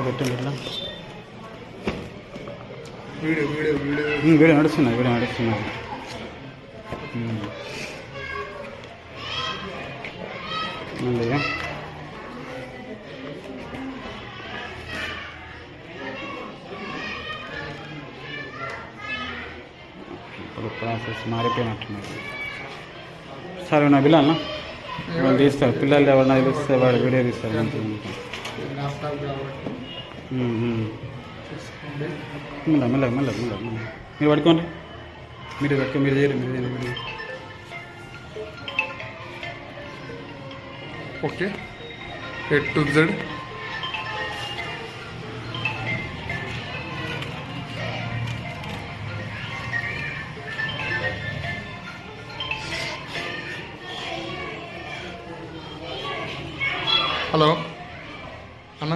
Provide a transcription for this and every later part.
పెట్టండి ఇట్లా video video video video నడుస్తున్నది మళ్ళీ ఇప్పుడు ప్రాసెస్ మారిపోయినట్టున్నది. సరే నా పిల్లలు వాళ్ళు తీస్తారు, పిల్లలు ఎవరన్నా తెలిస్తే వాడు వీడియో తీస్తారు మంచిగా. మెల్లగా మీరు పడుకోండి, మీరు చేయరు video. Okay A to Z. Hello అన్న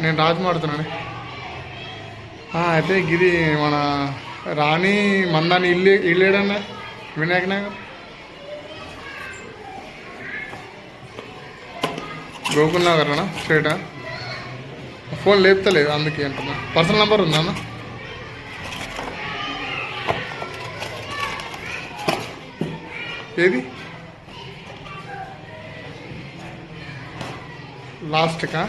నేను రాజు మాడుతున్నాను. అయితే గిరి మన రాణి మందాని ఇల్లేడన్నా వినాయక నగర్ గోకుల్ నగర్ అన్న స్ట్రేటా. ఫోన్ లేపుతలేదు అందుకే అంటున్నా. పర్సనల్ నెంబర్ ఉందా అన్న? ఏది లాస్ట్కా?